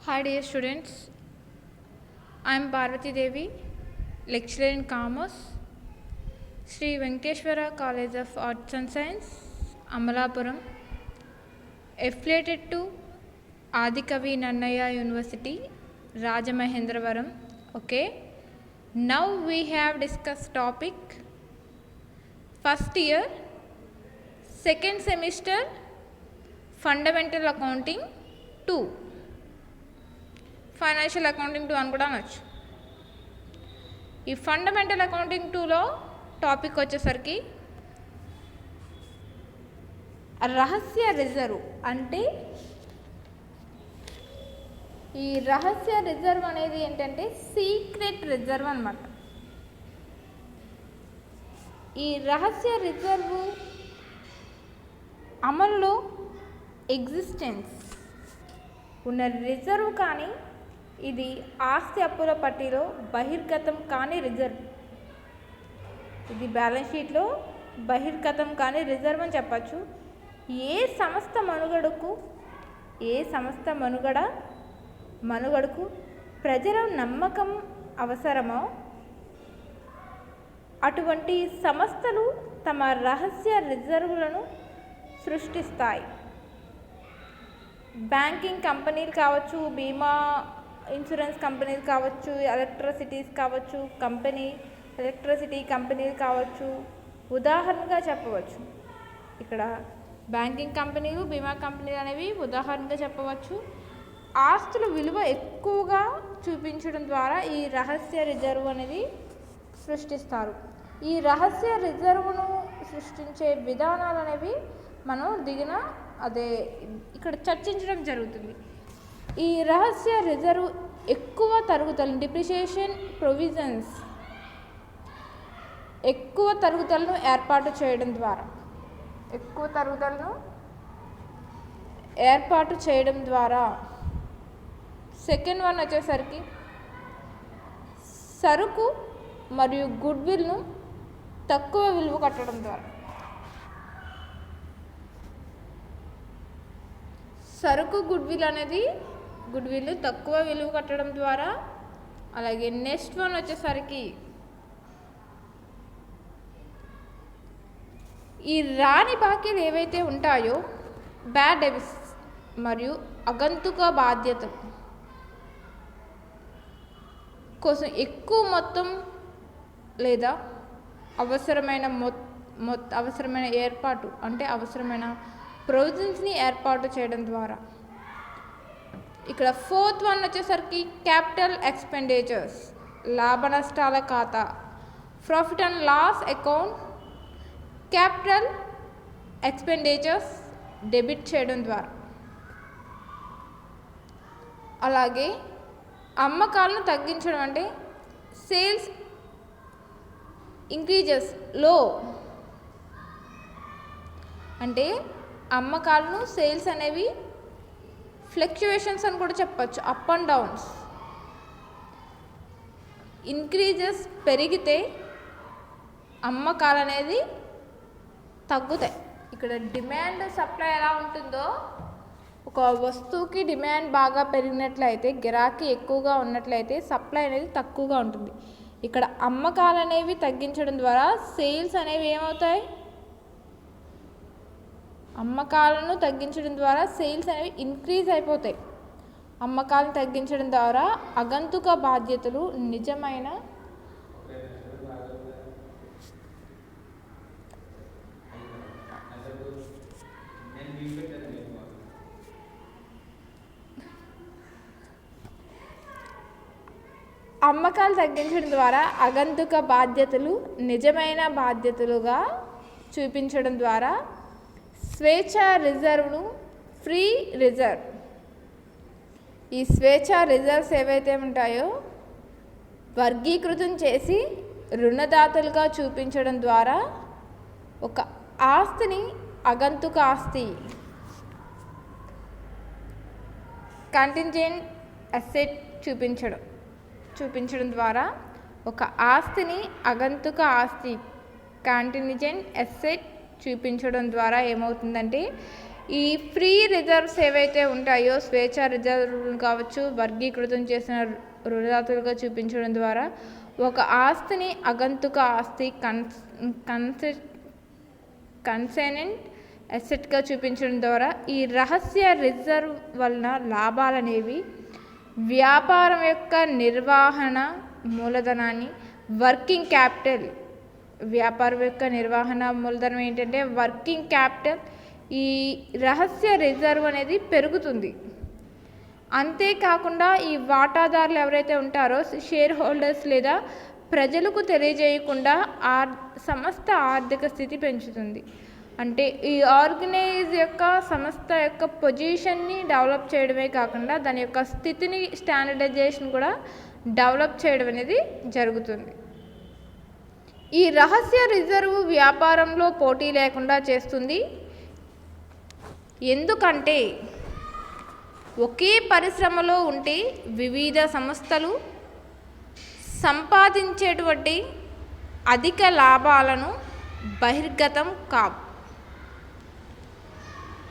Hi dear students, I am Parvati Devi, lecturer in Commerce, Sri Venkateshwara College of Arts and Science, Amalapuram, affiliated to Adikavi Nannaya University, Rajamahendravaram. Okay, now we have discussed topic first year, second semester, Fundamental Accounting 2. Financial accounting 2 అని కూడా అనొచ్చు. ఈ fundamental accounting 2లో topic వచ్చేసరికి రహస్య reserve. అంటే ఈ రహస్య రిజర్వ్ అనేది ఏంటంటే సీక్రెట్ రిజర్వ్ అన్నమాట. ఈ రహస్య రిజర్వ్ అమల్లో ఎగ్జిస్టెన్స్ ఉన్న రిజర్వ్, కానీ ఇది ఆస్తి అప్పుల పట్టిలో బహిర్గతం కాని రిజర్వ్. ఇది బ్యాలెన్స్ షీట్లో బహిర్గతం కాని రిజర్వ్ అని చెప్పచ్చు. ఏ సంస్థ మనుగడకు ప్రజల నమ్మకం అవసరమో అటువంటి సంస్థలు తమ రహస్య రిజర్వులను సృష్టిస్తాయి. బ్యాంకింగ్ కంపెనీలు కావచ్చు, బీమా ఇన్సూరెన్స్ కంపెనీలు కావచ్చు, ఎలక్ట్రిసిటీ కంపెనీలు కావచ్చు, ఉదాహరణగా చెప్పవచ్చు. ఇక్కడ బ్యాంకింగ్ కంపెనీలు, బీమా కంపెనీలు అనేవి ఉదాహరణగా చెప్పవచ్చు. ఆస్తుల విలువ ఎక్కువగా చూపించడం ద్వారా ఈ రహస్య రిజర్వ్ అనేది సృష్టిస్తారు. ఈ రహస్య రిజర్వును సృష్టించే విధానాలు అనేవి మనం ఇక్కడ చర్చించడం జరుగుతుంది. ఈ రహస్య రిజర్వ్ ఎక్కువ తరుగుదలను, డిప్రిసియేషన్ ప్రొవిజన్స్, ఎక్కువ తరుగుదలను ఏర్పాటు చేయడం ద్వారా సెకండ్ వన్ వచ్చేసరికి సరుకు మరియు గుడ్విల్ను తక్కువ విలువ కట్టడం ద్వారా. సరుకు గుడ్విల్ తక్కువ విలువ కట్టడం ద్వారా. అలాగే నెక్స్ట్ వన్ వచ్చేసరికి ఈ రాని బాకీలు ఏవైతే ఉంటాయో, బ్యాడ్ డెబిట్స్ మరియు అగంతుక బాధ్యతలు కోసం ఎక్కువ మొత్తం లేదా అవసరమైన ఏర్పాటు, అంటే అవసరమైన ప్రొవిజన్స్ని ఏర్పాటు చేయడం ద్వారా. ఇక్కడ ఫోర్త్ వన్ వచ్చేసరికి క్యాపిటల్ ఎక్స్పెండిచర్స్, లాభ నష్టాల ఖాతా, profit and loss account, capital expenditures debit చేయడం ద్వారా. అలాగే అమ్మకాలను తగ్గించడం, అంటే సేల్స్ ఇంక్రీజెస్ లో, అంటే అమ్మకాలను, సేల్స్ అనేవి ఫ్లక్చువేషన్స్ అని కూడా చెప్పచ్చు, అప్ అండ్ డౌన్స్. ఇంక్రీజెస్ పెరిగితే అమ్మకాలు అనేది తగ్గుతాయి. ఇక్కడ డిమాండ్ సప్లై ఎలా ఉంటుందో, ఒక వస్తువుకి డిమాండ్ బాగా పెరిగినట్లయితే, గిరాకీ ఎక్కువగా ఉన్నట్లయితే సప్లై అనేది తక్కువగా ఉంటుంది. ఇక్కడ అమ్మకాలు అనేవి తగ్గించడం ద్వారా సేల్స్ అనేవి ఏమవుతాయి, అమ్మకాలను తగ్గించడం ద్వారా సేల్స్ అనేవి ఇంక్రీజ్ అయిపోతాయి. అమ్మకాలను తగ్గించడం ద్వారా అగంతుక బాధ్యతలు నిజమైన అమ్మకాలు తగ్గించడం ద్వారా అగంతుక బాధ్యతలు నిజమైన బాధ్యతలుగా చూపించడం ద్వారా స్వేచ్ఛా రిజర్వ్ను ఫ్రీ రిజర్వ్, ఈ స్వేచ్ఛా రిజర్వ్స్ ఏవైతే ఉంటాయో వర్గీకృతం చేసి రుణదాతలుగా చూపించడం ద్వారా ఒక ఆస్తిని అగంతుక ఆస్తి, కంటింజెంట్ అసెట్ చూపించడం ద్వారా ఒక ఆస్తిని అగంతుక ఆస్తి, కంటింజెంట్ అసెట్ చూపించడం ద్వారా ఏమవుతుందంటే ఈ ఫ్రీ రిజర్వ్స్ ఏవైతే ఉంటాయో స్వేచ్ఛ రిజర్వ్లు కావచ్చు వర్గీకృతం చేసిన రుణదాతలుగా చూపించడం ద్వారా ఒక ఆస్తిని అగంతుక ఆస్తి కన్సైనెంట్ అసెట్గా చూపించడం ద్వారా ఈ రహస్య రిజర్వ్ వలన లాభాలనేవి వ్యాపారం యొక్క నిర్వహణ మూలధనాన్ని వర్కింగ్ క్యాపిటల్, వ్యాపారం యొక్క నిర్వహణ మూలధనం ఏంటంటే వర్కింగ్ క్యాపిటల్, ఈ రహస్య రిజర్వ్ అనేది పెరుగుతుంది. అంతేకాకుండా ఈ వాటాదారులు ఎవరైతే ఉంటారో షేర్ హోల్డర్స్ లేదా ప్రజలకు తెలియజేయకుండా సంస్థ ఆర్థిక స్థితి పెంచుతుంది. అంటే ఈ ఆర్గనైజ్ యొక్క సంస్థ యొక్క పొజిషన్ని డెవలప్ చేయడమే కాకుండా దాని యొక్క స్థితిని స్టాండర్డైజేషన్ కూడా డెవలప్ చేయడం అనేది జరుగుతుంది. ఈ రహస్య రిజర్వ్ వ్యాపారంలో పోటీ లేకుండా చేస్తుంది. ఎందుకంటే ఒకే పరిశ్రమలో ఉంటే వివిధ సంస్థలు సంపాదించేటువంటి అధిక లాభాలను బహిర్గతం కావు.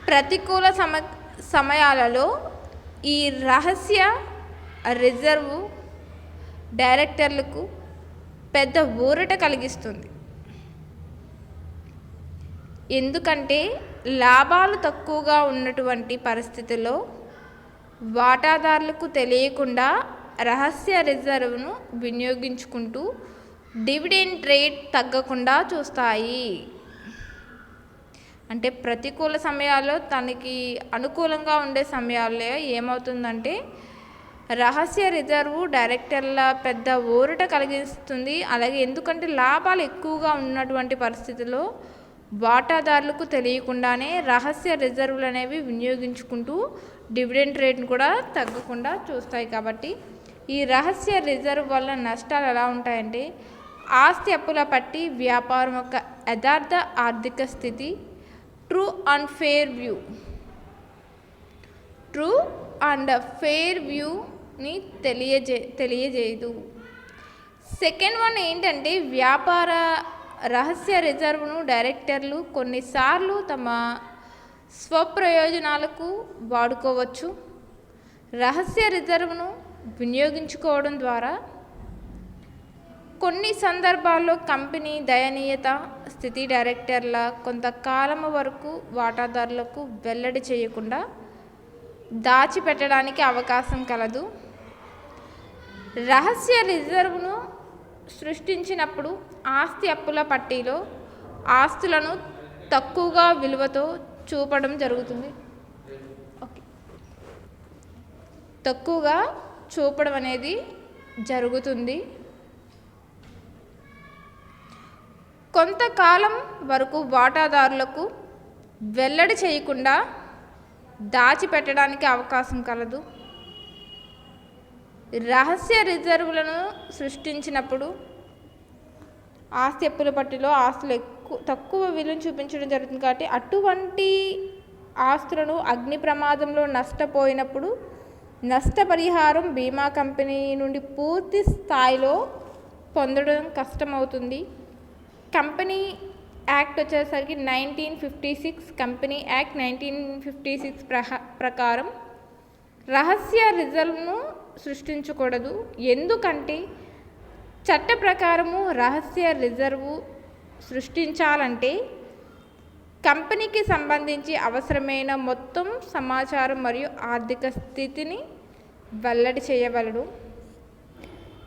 ప్రతికూల సమయాలలో ఈ రహస్య రిజర్వ్ డైరెక్టర్లకు పెద్ద ఊరట కలిగిస్తుంది. ఎందుకంటే లాభాలు తక్కువగా ఉన్నటువంటి పరిస్థితుల్లో వాటాదారులకు తెలియకుండా రహస్య రిజర్వ్ను వినియోగించుకుంటూ డివిడెండ్ రేట్ తగ్గకుండా చూస్తాయి. అంటే ప్రతికూల సమయాల్లో తనకి అనుకూలంగా ఉండే సమయాల్లో ఏమవుతుందంటే రహస్య రిజర్వ్ డైరెక్టర్ల పెద్ద ఊరట కలిగిస్తుంది. అలాగే ఎందుకంటే లాభాలు ఎక్కువగా ఉన్నటువంటి పరిస్థితుల్లో వాటాదారులకు తెలియకుండానే రహస్య రిజర్వులు అనేవి వినియోగించుకుంటూ డివిడెండ్ రేట్ను కూడా తగ్గకుండా చూస్తాయి. కాబట్టి ఈ రహస్య రిజర్వ్ వల్ల నష్టాలు ఎలా ఉంటాయంటే ఆస్తి అప్పుల పట్టి వ్యాపారం యొక్క యథార్థ ఆర్థిక స్థితి ట్రూ అండ్ ఫెయిర్ వ్యూని తెలియజేయదు. సెకండ్ వన్ ఏంటంటే వ్యాపార రహస్య రిజర్వ్ను డైరెక్టర్లు కొన్నిసార్లు తమ స్వప్రయోజనాలకు వాడుకోవచ్చు. రహస్య రిజర్వ్ను వినియోగించుకోవడం ద్వారా కొన్ని సందర్భాల్లో కంపెనీ దయనీయత స్థితి డైరెక్టర్ల కొంతకాలం వరకు వాటాదారులకు వెల్లడి చేయకుండా దాచిపెట్టడానికి అవకాశం కలదు. రహస్య రిజర్వ్ను సృష్టించినప్పుడు ఆస్తి అప్పుల పట్టీలో ఆస్తులను తక్కువగా విలువతో చూపడం జరుగుతుంది. తక్కువగా చూపడం అనేది జరుగుతుంది. కొంతకాలం వరకు వాటాదారులకు వెల్లడి చేయకుండా దాచిపెట్టడానికి అవకాశం కలదు. రహస్య రిజర్వులను సృష్టించినప్పుడు ఆస్తి అప్పుల పట్టిలో ఆస్తులు తక్కువ విలువను చూపించడం జరుగుతుంది. కాబట్టి అటువంటి ఆస్తులను అగ్ని ప్రమాదంలో నష్టపోయినప్పుడు నష్టపరిహారం బీమా కంపెనీ నుండి పూర్తి స్థాయిలో పొందడం కష్టమవుతుంది. కంపెనీ యాక్ట్ వచ్చేసరికి 1956 కంపెనీ యాక్ట్ 1956 ప్రకారం రహస్య రిజర్వ్ను సృష్టించకూడదు. ఎందుకంటే చట్ట ప్రకారము రహస్య రిజర్వు సృష్టించాలంటే కంపెనీకి సంబంధించి అవసరమైన మొత్తం సమాచారం మరియు ఆర్థిక స్థితిని వెల్లడి చేయవలెను.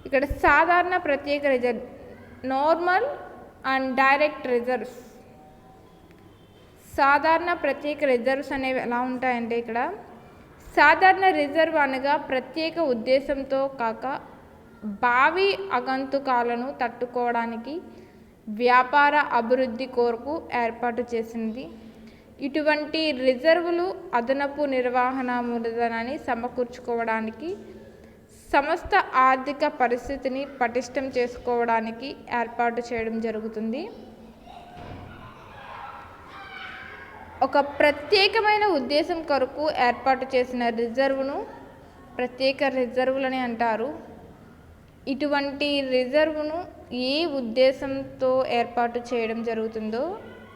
ఇక్కడ సాధారణ ప్రత్యేక reserve, normal and direct reserves. సాధారణ ప్రత్యేక రిజర్వ్స్ అనేవి ఎలా ఉంటాయంటే ఇక్కడ సాధారణ రిజర్వ్ అనగా ప్రత్యేక ఉద్దేశంతో కాక భావి ఆగంతుకాలను తట్టుకోవడానికి వ్యాపార అభివృద్ధి కొరకు ఏర్పాటు చేసింది. ఇటువంటి రిజర్వులు అదనపు నిర్వహణ మూలధనాన్ని సమకూర్చుకోవడానికి సంస్థ ఆర్థిక పరిస్థితిని పటిష్టం చేసుకోవడానికి ఏర్పాటు చేయడం జరుగుతుంది. ఒక ప్రత్యేకమైన ఉద్దేశం కొరకు ఏర్పాటు చేసిన రిజర్వును ప్రత్యేక రిజర్వులని అంటారు. ఇటువంటి రిజర్వును ఏ ఉద్దేశంతో ఏర్పాటు చేయడం జరుగుతుందో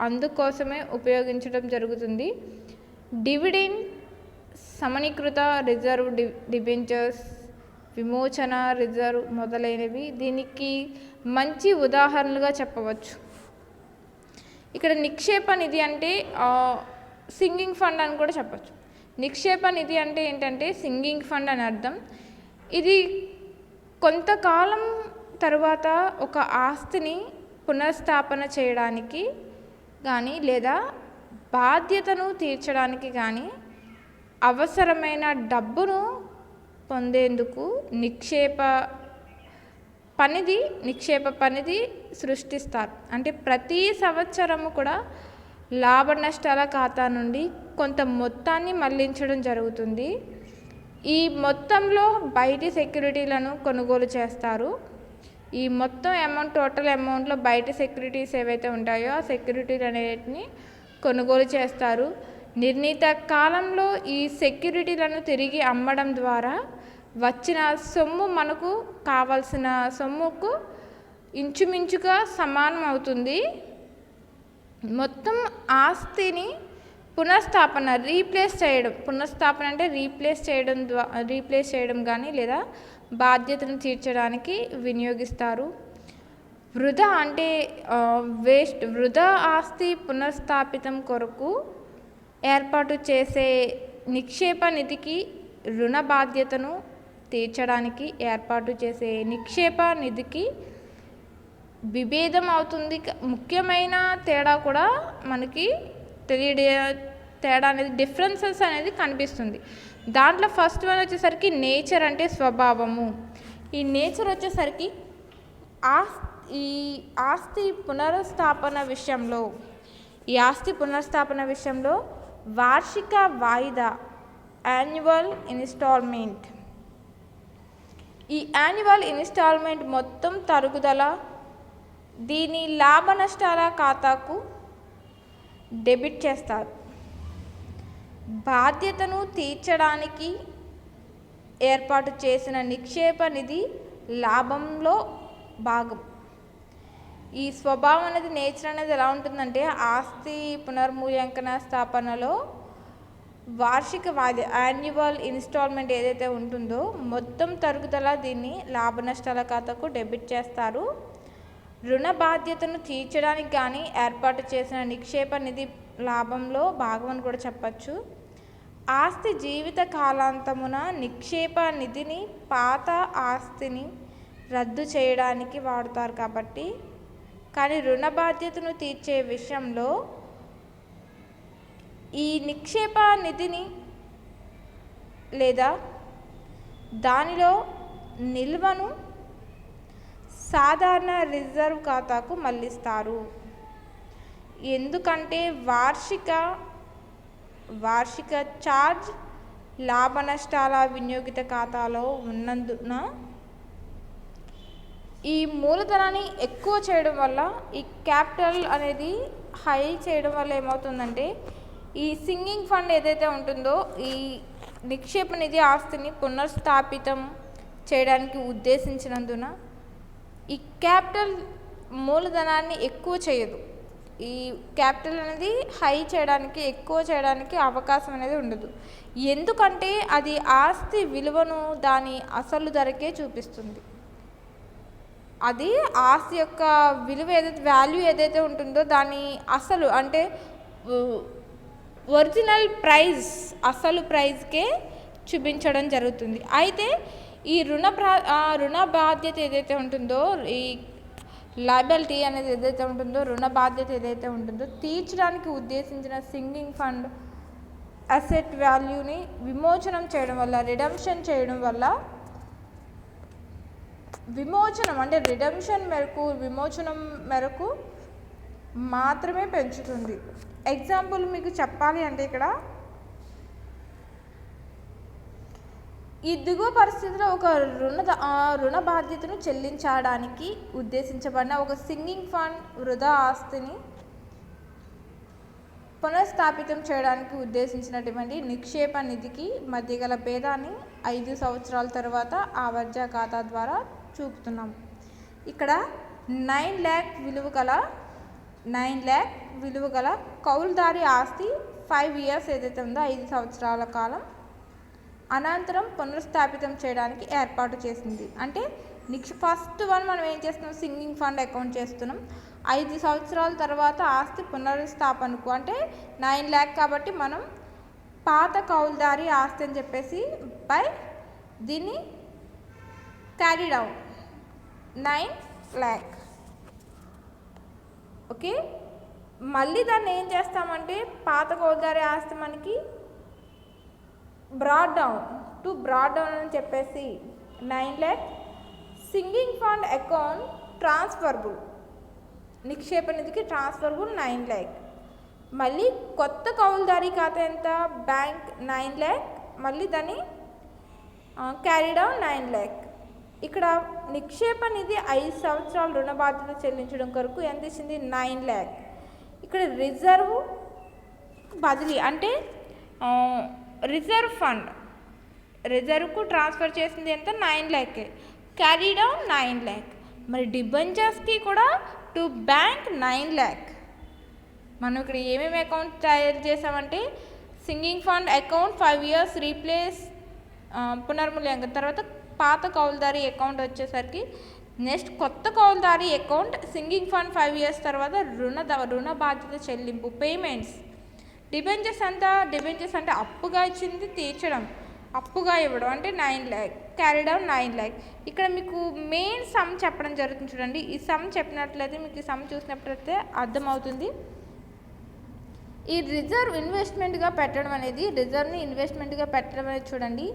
అందుకోసమే ఉపయోగించడం జరుగుతుంది. డివిడెండ్, సమీకృత రిజర్వ్ డిబెంచర్స్, విమోచన రిజర్వ్ మొదలైనవి దీనికి మంచి ఉదాహరణలుగా చెప్పవచ్చు. ఇక్కడ నిక్షేప నిధి అంటే సింగింగ్ ఫండ్ అని కూడా చెప్పచ్చు. నిక్షేప నిధి అంటే ఏంటంటే సింగింగ్ ఫండ్ అని అర్థం. ఇది కొంతకాలం తరువాత ఒక ఆస్తిని పునఃస్థాపన చేయడానికి కానీ లేదా బాధ్యతను తీర్చడానికి కానీ అవసరమైన డబ్బును పొందేందుకు నిక్షేప పనిధి సృష్టిస్తారు. అంటే ప్రతి సంవత్సరము కూడా లాభ నష్టాల ఖాతా నుండి కొంత మొత్తాన్ని మళ్లించడం జరుగుతుంది. ఈ మొత్తంలో బయటి సెక్యూరిటీలను కొనుగోలు చేస్తారు. ఈ మొత్తం టోటల్ అమౌంట్లో బయట సెక్యూరిటీస్ ఏవైతే ఉంటాయో ఆ సెక్యూరిటీలు అనేటిని కొనుగోలు చేస్తారు. నిర్ణీత కాలంలో ఈ సెక్యూరిటీలను తిరిగి అమ్మడం ద్వారా వచ్చిన సొమ్ము మనకు కావాల్సిన సొమ్ముకు ఇంచుమించుగా సమానం అవుతుంది. మొత్తం ఆస్తిని పునఃస్థాపన అంటే రీప్లేస్ చేయడం కానీ లేదా బాధ్యతను తీర్చడానికి వినియోగిస్తారు. వృధా అంటే వృధా ఆస్తి పునఃస్థాపితం కొరకు ఏర్పాటు చేసే నిక్షేప నిధికి రుణ బాధ్యతను తీర్చడానికి ఏర్పాటు చేసే నిక్షేప నిధికి విభేదం అవుతుంది. ముఖ్యమైన తేడా కూడా మనకి తేడా అనేది డిఫరెన్సెస్ అనేది కనిపిస్తుంది. దాంట్లో ఫస్ట్ వన్ వచ్చేసరికి నేచర్ అంటే స్వభావము. ఈ నేచర్ వచ్చేసరికి ఈ ఆస్తి పునఃస్థాపన విషయంలో వార్షిక వాయిదా యాన్యువల్ ఇన్స్టాల్మెంట్. ఈ యాన్యువల్ ఇన్స్టాల్మెంట్ మొత్తం తరుగుదల దీని లాభ నష్టాల ఖాతాకు డెబిట్ చేస్తారు. బాధ్యతను తీర్చడానికి ఏర్పాటు చేసిన నిక్షేప నిధి లాభంలో భాగం. ఈ స్వభావం అనేది నేచర్ అనేది ఎలా ఉంటుందంటే ఆస్తి పునర్మూల్యాంకన స్థాపనలో వార్షిక వాయిదా యాన్యువల్ ఇన్స్టాల్మెంట్ ఏదైతే ఉంటుందో మొత్తం తరుగుదల దీన్ని లాభ నష్టాల ఖాతాకు డెబిట్ చేస్తారు. రుణ బాధ్యతను తీర్చడానికి కానీ ఏర్పాటు చేసిన నిక్షేప నిధి లాభంలో భాగం అని కూడా చెప్పచ్చు. ఆస్తి జీవిత కాలాంతమున నిక్షేప నిధిని పాత ఆస్తిని రద్దు చేయడానికి వాడుతారు కాబట్టి. కానీ రుణ బాధ్యతను తీర్చే విషయంలో ఈ నిక్షేప నిధిని లేదా దానిలో నిల్వను సాధారణ రిజర్వ్ ఖాతాకు మళ్లిస్తారు. ఎందుకంటే వార్షిక ఛార్జ్ లాభ నష్టాల వినియోగిత ఖాతాలో ఉన్నందున ఈ మూలధనాన్ని ఎక్కువ చేయడం వల్ల ఈ క్యాపిటల్ అనేది హై చేయడం వల్ల ఏమవుతుందంటే ఈ సింగింగ్ ఫండ్ ఏదైతే ఉంటుందో ఈ నిక్షేప నిధి ఆస్తిని పునఃస్థాపితం చేయడానికి ఉద్దేశించినందున ఈ క్యాపిటల్ మూలధనాన్ని ఎక్కువ చేయదు. ఈ క్యాపిటల్ అనేది ఎక్కువ చేయడానికి అవకాశం అనేది ఉండదు. ఎందుకంటే అది ఆస్తి విలువను దాని అసలు ధరకే చూపిస్తుంది. అది ఆస్తి యొక్క విలువ వాల్యూ ఏదైతే ఉంటుందో దాని అసలు అంటే ఒరిజినల్ ప్రైస్ అసలు ప్రైస్కే చూపించడం జరుగుతుంది. అయితే ఈ రుణ బాధ్యత ఏదైతే ఉంటుందో ఈ లయబిలిటీ అనేది ఏదైతే ఉంటుందో రుణ బాధ్యత ఏదైతే ఉంటుందో తీర్చడానికి ఉద్దేశించిన సింగింగ్ ఫండ్ అసెట్ వాల్యూని విమోచనం చేయడం వల్ల చేయడం వల్ల విమోచనం మేరకు మాత్రమే పెంచుతుంది. ఎగ్జాంపుల్ మీకు చెప్పాలి అంటే ఇక్కడ ఈ దిగువ పరిస్థితిలో ఒక రుణ బాధ్యతను చెల్లించడానికి ఉద్దేశించబడిన ఒక సింగింగ్ ఫండ్ వృధా ఆస్తిని పునఃస్థాపితం చేయడానికి ఉద్దేశించినటువంటి నిక్షేప నిధికి మధ్య గల భేదాన్ని 5 సంవత్సరాల తర్వాత ఆ వర్జ ఖాతా ద్వారా చూపుతున్నాం. ఇక్కడ 9 lakh విలువ గల కౌలుదారి ఆస్తి 5 ఇయర్స్ ఏదైతే ఉందో 5 సంవత్సరాల కాలం అనంతరం పునఃస్థాపితం చేయడానికి ఏర్పాటు చేసింది. అంటే ఫస్ట్ వన్ మనం ఏం చేస్తున్నాం, సింగింగ్ ఫండ్ అకౌంట్ చేస్తున్నాం. 5 సంవత్సరాల తర్వాత ఆస్తి పునరుస్థాపనకు అంటే 9 lakh కాబట్టి మనం పాత కౌలుదారి ఆస్తి అని చెప్పేసి బై దీన్ని క్యారీ డౌన్ 9 lakh. ఓకే, మళ్ళీ దాన్ని ఏం చేస్తామంటే పాత కౌలుదారి ఆస్తి మనకి బ్రాడ్ డౌన్ అని చెప్పేసి 9 lakh. Sinking fund account transferable, నిక్షేప నిధికి ట్రాన్స్ఫరబుల్ 9 lakh. మళ్ళీ కొత్త కౌలుదారీ ఖాతా ఎంత, బ్యాంక్ 9 lakh, మళ్ళీ దాన్ని క్యారీ డౌన్ 9 lakh. ఇక్కడ నిక్షేప నిధి 5 సంవత్సరాల రుణ బాధ్యత చెల్లించడం కొరకు ఎంత ఇచ్చింది, 9 lakh. ఇక్కడ రిజర్వ్ బదిలీ అంటే రిజర్వ్ ఫండ్ రిజర్వ్కు ట్రాన్స్ఫర్ చేసింది ఎంత, 9 lakh, క్యారీ డౌన్ 9 lakh. మరి డిబెంచర్స్కి కూడా టు బ్యాంక్ 9 lakh. మనం ఇక్కడ ఏమేమి అకౌంట్ తయారు చేసామంటే sinking fund account 5 years replace పునర్మూల్యాంకనం, తర్వాత పాత కౌలుదారీ అకౌంట్ వచ్చేసరికి నెక్స్ట్ కొత్త కౌలుదారీ అకౌంట్, సింగింగ్ ఫండ్ 5 years తర్వాత రుణ బాధ్యత చెల్లింపు పేమెంట్స్. డిబెంచర్స్ అంటే అప్పుగా ఇచ్చింది తీర్చడం, అప్పుగా ఇవ్వడం అంటే 9 lakh, క్యారీ డౌన్ 9 lakh. ఇక్కడ మీకు మెయిన్ సమ్ చెప్పడం జరుగుతుంది చూడండి. ఈ సమ్ చెప్పినట్లయితే మీకు ఈ సమ్ చూసినట్లయితే అర్థమవుతుంది. ఈ రిజర్వ్ ఇన్వెస్ట్మెంట్గా పెట్టడం అనేది చూడండి.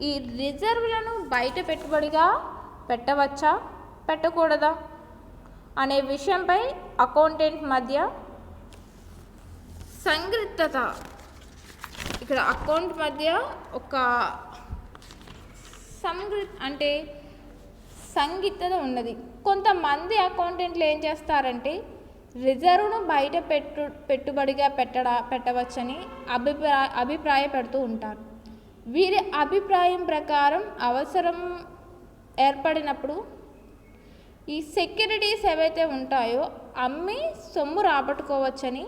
ఈ రిజర్వ్లను బయట పెట్టుబడిగా పెట్టవచ్చా పెట్టకూడదా అనే విషయంపై అకౌంటెంట్ మధ్య సందిగ్ధత, ఇక్కడ అకౌంట్ మధ్య ఒక సందిగ్ధత ఉన్నది. కొంతమంది అకౌంటెంట్లు ఏం చేస్తారంటే రిజర్వ్ను బయట పెట్టుబడిగా పెట్టవచ్చని అభిప్రాయపడుతూ ఉంటారు. వీరి అభిప్రాయం ప్రకారం అవసరం ఏర్పడినప్పుడు ఈ సెక్యూరిటీస్ ఏవైతే ఉంటాయో అమ్మి సొమ్ము రాబట్టుకోవచ్చని,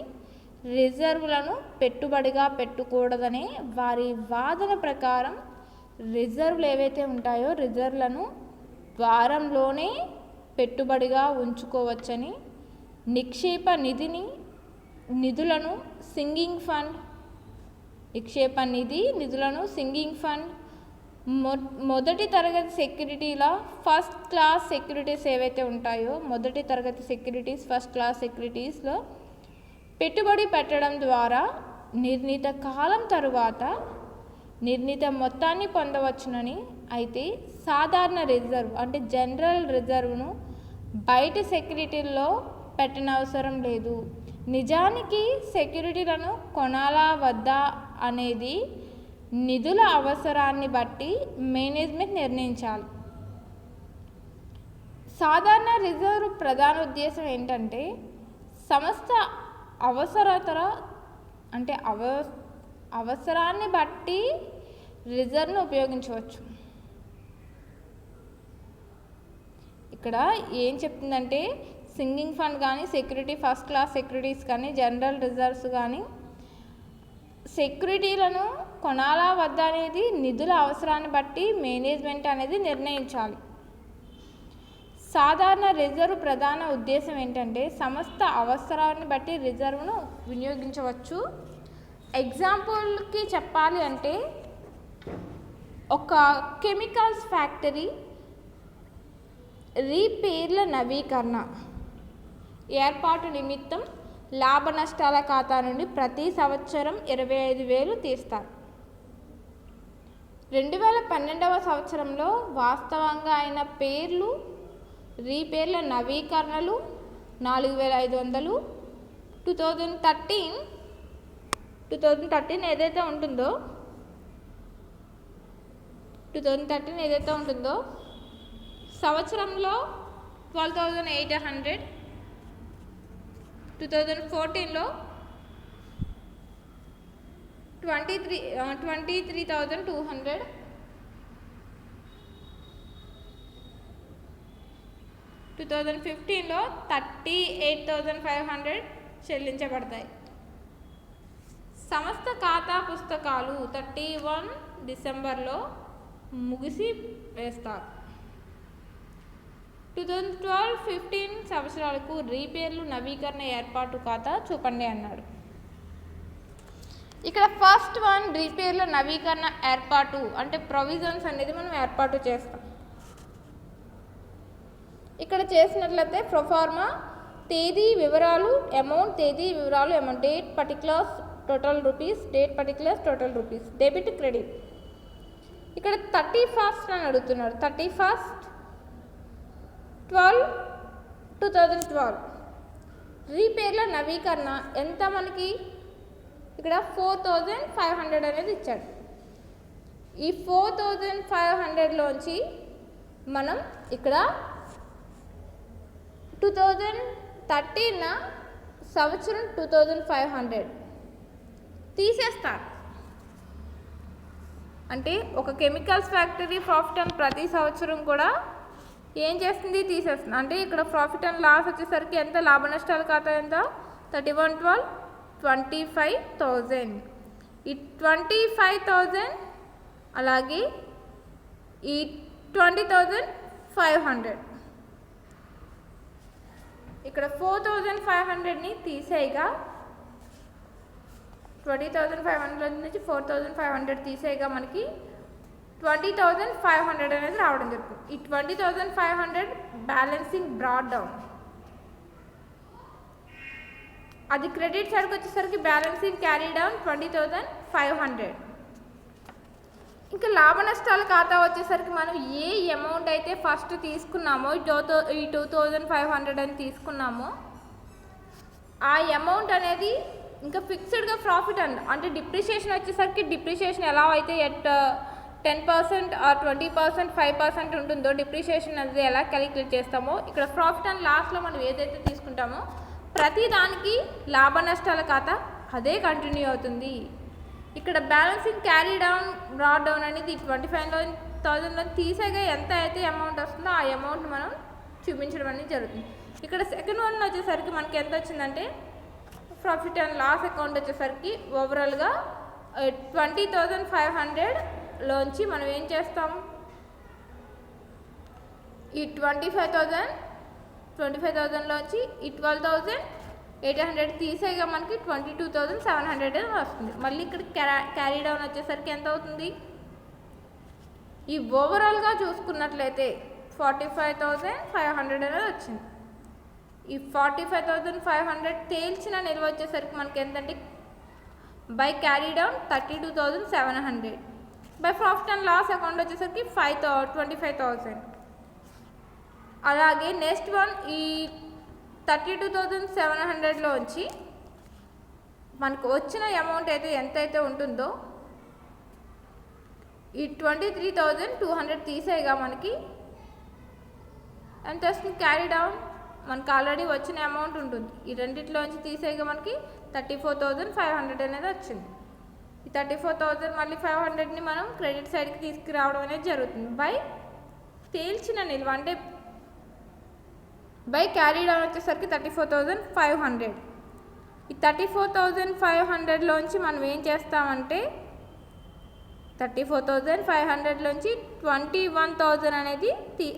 రిజర్వ్లను పెట్టుబడిగా పెట్టకూడదనే వారి వాదన ప్రకారం రిజర్వ్లు ఏవైతే ఉంటాయో రిజర్వ్లను వారంలోనే పెట్టుబడిగా ఉంచుకోవచ్చని, నిక్షేప నిధులను సింగింగ్ ఫండ్ మొదటి తరగతి సెక్యూరిటీల ఫస్ట్ క్లాస్ సెక్యూరిటీస్ ఏవైతే ఉంటాయో మొదటి తరగతి సెక్యూరిటీస్ ఫస్ట్ క్లాస్ సెక్యూరిటీస్లో పెట్టుబడి పెట్టడం ద్వారా నిర్ణీత కాలం తరువాత నిర్ణీత మొత్తాన్ని పొందవచ్చునని, అయితే సాధారణ రిజర్వ్ అంటే జనరల్ రిజర్వ్ను బయట సెక్యూరిటీల్లో పెట్టనవసరం లేదు. నిజానికి సెక్యూరిటీలను కొనాలా వద్దా అనేది నిధుల అవసరాన్ని బట్టి మేనేజ్మెంట్ నిర్ణయించాలి. సాధారణ రిజర్వ్ ప్రధాన ఉద్దేశం ఏంటంటే సంస్థ అవసరాన్ని బట్టి రిజర్వ్ను ఉపయోగించవచ్చు. ఇక్కడ ఏం చెప్తుందంటే సింగింగ్ ఫండ్ కానీ సెక్యూరిటీ ఫస్ట్ క్లాస్ సెక్యూరిటీస్ కానీ జనరల్ రిజర్వ్స్ కానీ సెక్యూరిటీలను కొనాలా వద్దా అనేది నిధుల అవసరాన్ని బట్టి మేనేజ్మెంట్ అనేది నిర్ణయించాలి. సాధారణ రిజర్వ్ ప్రధాన ఉద్దేశం ఏంటంటే సంస్థ అవసరాన్ని బట్టి రిజర్వ్ను వినియోగించవచ్చు. ఎగ్జాంపుల్కి చెప్పాలి అంటే ఒక కెమికల్స్ ఫ్యాక్టరీ రీపేర్ల నవీకరణ ఏర్పాటు నిమిత్తం లాభ నష్టాల ఖాతా నుండి ప్రతి సంవత్సరం 25,000 తీస్తారు. 2012వ సంవత్సరంలో వాస్తవంగా అయిన రీపేర్ల నవీకరణలు 4,500. 2013 ఏదైతే ఉంటుందో సంవత్సరంలో 12,800. 2014లో 23,200. 2015లో 38,500 చెల్లించబడతాయి. సమస్త ఖాతా పుస్తకాలు 31 డిసెంబర్లో ముగిసి వేస్తారు. 2012-15 సంవత్సరాలకు రీపేర్లు నవీకరణ ఏర్పాటు ఖాతా చూపండి అన్నాడు. ఇక్కడ ఫస్ట్ వన్ రీపేర్ల నవీకరణ ఏర్పాటు అంటే ప్రొవిజన్స్ అనేది మనం ఏర్పాటు చేస్తాం. ఇక్కడ చేసినట్లయితే ప్రొఫార్మా తేదీ వివరాలు అమౌంట్, తేదీ వివరాలు amount, date particulars total rupees, date particulars total rupees, debit credit. ఇక్కడ 31st అని అడుగుతున్నారు. 31/12/2012 రీపేర్ల నవీకరణ ఎంత మనకి ఇక్కడ 4500 అనేది ఇచ్చాడు. ఈ 4500లోంచి మనం ఇక్కడ 2013 సంవత్సరం 2500 తీసేస్తారు. అంటే ఒక కెమికల్స్ ఫ్యాక్టరీ ప్రాఫిట్ అండ్ ప్రతి సంవత్సరం కూడా ఏం చేస్తుంది, తీసేస్తుంది. అంటే ఇక్కడ ప్రాఫిట్ అండ్ లాస్ వచ్చేసరికి ఎంత, లాభ నష్టాల ఖాతా ఎంత 31/12 25,000. ఈ 25,000 అలాగే ఈ 20,500 ఇక్కడ 4,500ని తీసేయగా 20,500 నుంచి 4,500 తీసేయగా మనకి 20,500 అనేది రావడం జరుగుతుంది. ఈ 20,500 బ్యాలెన్సింగ్ బ్రాడ్ డౌన్, అది క్రెడిట్ సైడ్కి వచ్చేసరికి బ్యాలెన్సింగ్ క్యారీ డౌన్ 20,500. ఇంకా లాభ నష్టాల ఖాతా వచ్చేసరికి మనం ఏ అమౌంట్ అయితే ఫస్ట్ తీసుకున్నామో ఈ 2,500 అని తీసుకున్నామో ఆ అమౌంట్ అనేది ఇంకా ఫిక్స్డ్గా ప్రాఫిట్ అంటే డిప్రిషియేషన్ వచ్చేసరికి డిప్రిషియేషన్ ఎలా అయితే 10% ఆర్ 20% 5% ఉంటుందో డిప్రిషియేషన్ అనేది ఎలా క్యాలిక్యులేట్ చేస్తామో ఇక్కడ ప్రాఫిట్ అండ్ లాస్లో మనం ఏదైతే తీసుకుంటామో ప్రతి దానికి లాభ నష్టాల ఖాతా అదే కంటిన్యూ అవుతుంది. ఇక్కడ balancing carry down broad down అనేది 25,000లో తీసేగా ఎంత అయితే అమౌంట్ వస్తుందో ఆ అమౌంట్ మనం చూపించడం అనేది జరుగుతుంది. ఇక్కడ సెకండ్ వన్ వచ్చేసరికి మనకి ఎంత వచ్చిందంటే ప్రాఫిట్ అండ్ లాస్ అకౌంట్ వచ్చేసరికి ఓవరాల్గా 20,500లోంచి మనం ఏం చేస్తాం, ఈ 25,000లోంచి ఈ 12,800 తీసేగా మనకి 22,700 వస్తుంది. మళ్ళీ ఇక్కడ క్యారీ డౌన్ వచ్చేసరికి ఎంత అవుతుంది, ఈ ఓవరాల్గా చూసుకున్నట్లయితే 45,500 అనేది వచ్చింది. ఈ 45,500 తేల్చిన నిల్వ వచ్చేసరికి మనకి ఎంతంటే by carry down 32,700, by profit and loss account వచ్చేసరికి 25,000. అలాగే నెక్స్ట్ వన్ ఈ 32,700లోంచి మనకు వచ్చిన అమౌంట్ అయితే ఎంతైతే ఉంటుందో ఈ 23,200 తీసేగా మనకి ఎంత వస్తుంది, క్యారీ డౌన్ మనకు ఆల్రెడీ వచ్చిన అమౌంట్ ఉంటుంది. ఈ రెండిట్లోంచి తీసేగా మనకి 34,500 అనేది వచ్చింది. ఈ 34,000 మళ్ళీ 500ని మనం క్రెడిట్ సైడ్కి తీసుకురావడం అనేది జరుగుతుంది బై తేల్చిన నిల్వ అంటే బై క్యారీ డౌన్ వచ్చేసరికి 34,500. ఈ 34,500లోంచి మనం ఏం చేస్తామంటే 34,500లోంచి 21,000 అనేది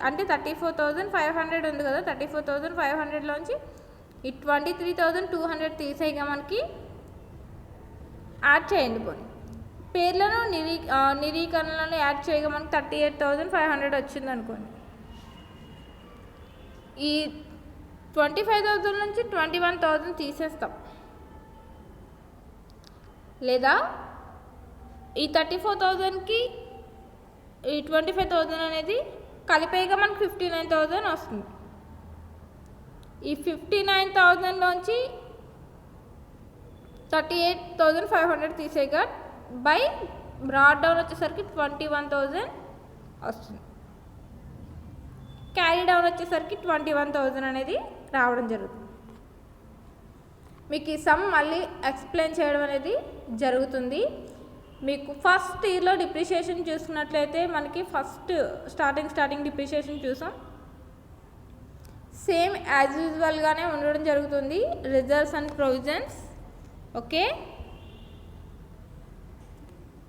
అంటే 34,500 ఉంది కదా, 34,500లోంచి ఈ 23,200 తీసేయగా మనకి యాడ్ చేయండి. పోనీ పేర్లను నిరీకరణలను యాడ్ చేయగా మనకి 38,500 వచ్చింది అనుకోండి. ఈ 25,000 నుంచి 21,000 తీసేస్తాం, లేదా ఈ 34,000కి ఈ 25,000 అనేది కలిపేగా మనకి 59,000 వస్తుంది. ఈ 59,000లోంచి 38,500 తీసేగా బై బ్రాడ్ డౌన్ వచ్చేసరికి 21,000 వస్తుంది. క్యారీ డౌన్ వచ్చేసరికి 21,000 అనేది రావడం జరుగుతుంది. మీకు ఈ సమ్ మళ్ళీ ఎక్స్ప్లెయిన్ చేయడం అనేది జరుగుతుంది. మీకు ఫస్ట్ ఇయర్లో డిప్రిషియేషన్ చూసుకున్నట్లయితే మనకి ఫస్ట్ స్టార్టింగ్ డిప్రిషియేషన్ చూసాం, సేమ్ యాజ్ యూజువల్గానే ఉండడం జరుగుతుంది, రిజర్వ్స్ అండ్ ప్రొవిజన్స్. ఓకే.